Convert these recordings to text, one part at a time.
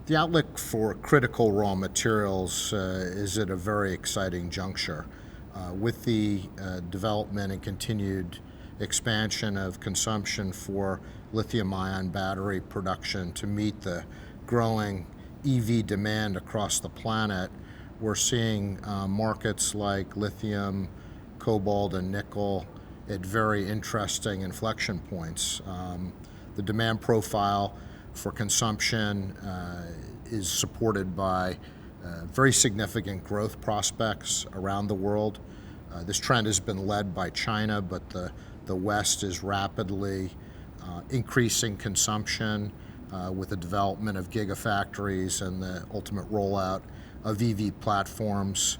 The outlook for critical raw materials is at a very exciting juncture. With the development and continued expansion of consumption for lithium-ion battery production to meet the growing EV demand across the planet, we're seeing markets like lithium, cobalt, and nickel at very interesting inflection points. The demand profile for consumption is supported by very significant growth prospects around the world. This trend has been led by China, but the West is rapidly increasing consumption with the development of gigafactories and the ultimate rollout of EV platforms.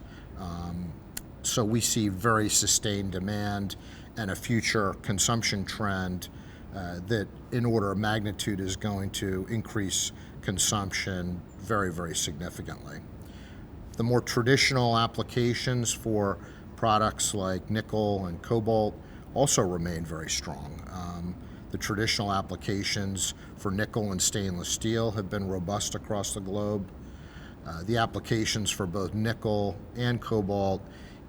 So we see very sustained demand and a future consumption trend that in order of magnitude is going to increase consumption very, very significantly. The more traditional applications for products like nickel and cobalt also remain very strong. The traditional applications for nickel and stainless steel have been robust across the globe. The applications for both nickel and cobalt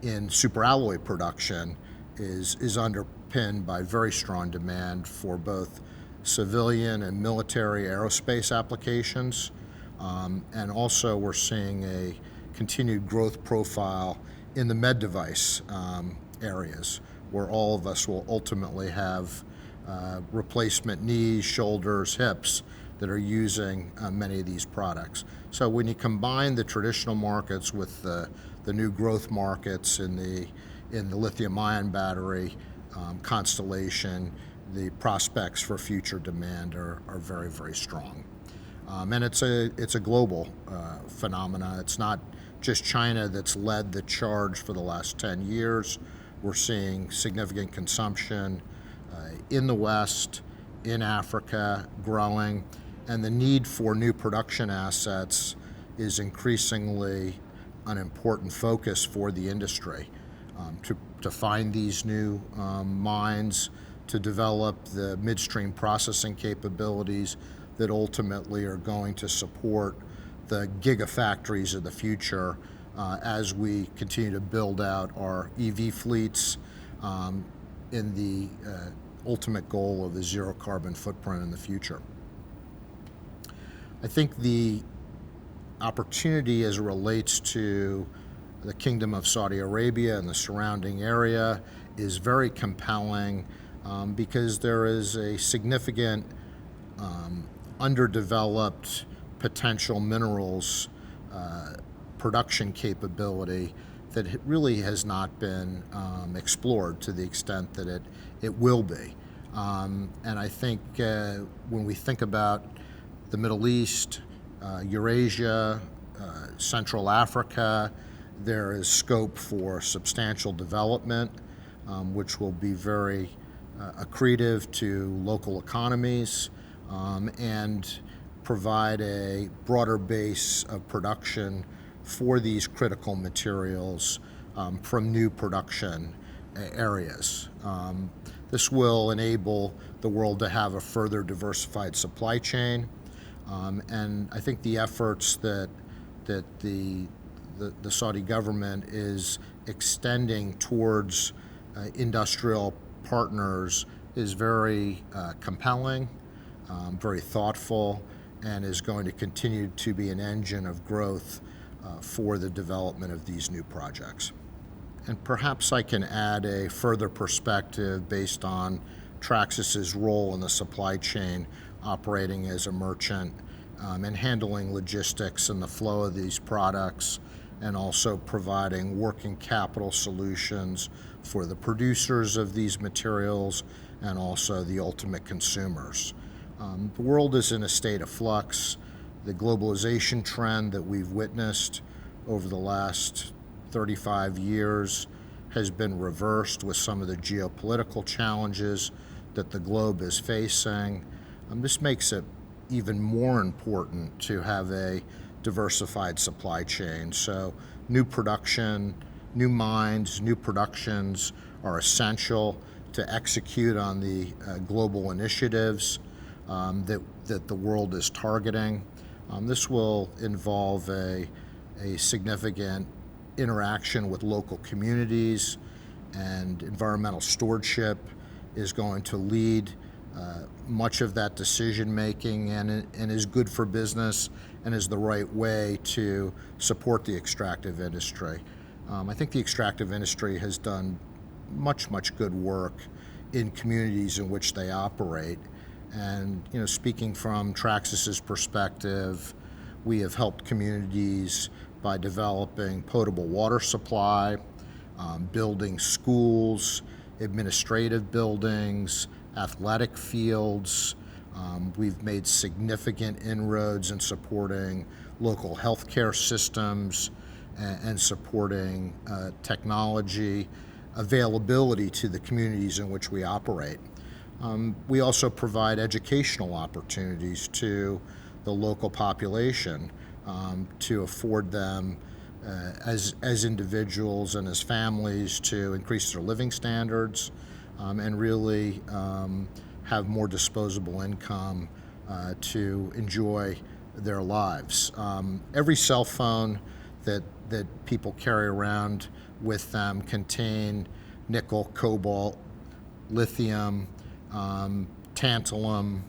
in superalloy production is underpinned by very strong demand for both civilian and military aerospace applications. And also we're seeing a continued growth profile in the med device areas, where all of us will ultimately have replacement knees, shoulders, hips that are using many of these products. So when you combine the traditional markets with the new growth markets in the lithium-ion battery constellation, the prospects for future demand are very, very strong. And it's a global phenomena. It's not just China that's led the charge for the last 10 years. We're seeing significant consumption in the West, in Africa, growing, and the need for new production assets is increasingly an important focus for the industry. To find these new mines, to develop the midstream processing capabilities that ultimately are going to support the gigafactories of the future as we continue to build out our EV fleets in the ultimate goal of the zero carbon footprint in the future. I think the opportunity as it relates to the Kingdom of Saudi Arabia and the surrounding area is very compelling because there is a significant underdeveloped potential minerals production capability that really has not been explored to the extent that it will be. And I think when we think about the Middle East, Eurasia, Central Africa, there is scope for substantial development, which will be very accretive to local economies and provide a broader base of production for these critical materials from new production areas. This will enable the world to have a further diversified supply chain, and I think the efforts that the Saudi government is extending towards industrial partners is very compelling, very thoughtful, and is going to continue to be an engine of growth for the development of these new projects. And perhaps I can add a further perspective based on Traxxas's role in the supply chain, operating as a merchant and handling logistics and the flow of these products, and also providing working capital solutions for the producers of these materials and also the ultimate consumers. The world is in a state of flux. The globalization trend that we've witnessed over the last 35 years has been reversed with some of the geopolitical challenges that the globe is facing. This makes it even more important to have a diversified supply chain. So new production, new mines, new productions are essential to execute on the global initiatives that the world is targeting. This will involve a significant interaction with local communities, and environmental stewardship is going to lead much of that decision making, and is good for business and is the right way to support the extractive industry. I think the extractive industry has done much good work in communities in which they operate. And speaking from Traxxas's perspective, we have helped communities by developing potable water supply, building schools, administrative buildings, athletic fields. We've made significant inroads in supporting local healthcare systems and supporting technology availability to the communities in which we operate. We also provide educational opportunities to the local population to afford them as individuals and as families to increase their living standards and really have more disposable income to enjoy their lives. Every cell phone that people carry around with them contain nickel, cobalt, lithium, tantalum,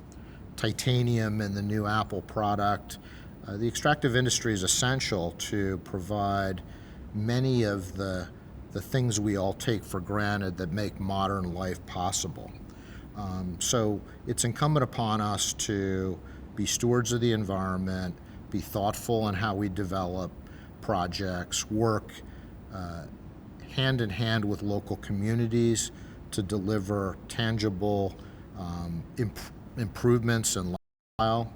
titanium in the new Apple product. The extractive industry is essential to provide many of the things we all take for granted that make modern life possible. So it's incumbent upon us to be stewards of the environment, be thoughtful in how we develop projects, work hand in hand with local communities to deliver tangible improvements in lifestyle,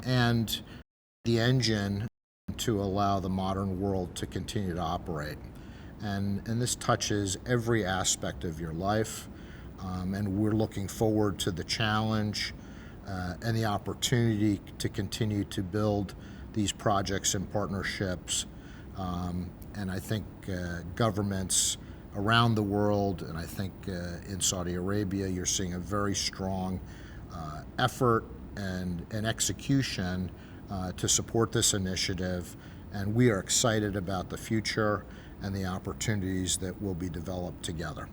and the engine to allow the modern world to continue to operate. And this touches every aspect of your life, and we're looking forward to the challenge and the opportunity to continue to build these projects and partnerships. And I think governments around the world, and I think in Saudi Arabia, you're seeing a very strong effort and execution to support this initiative, and we are excited about the future and the opportunities that will be developed together.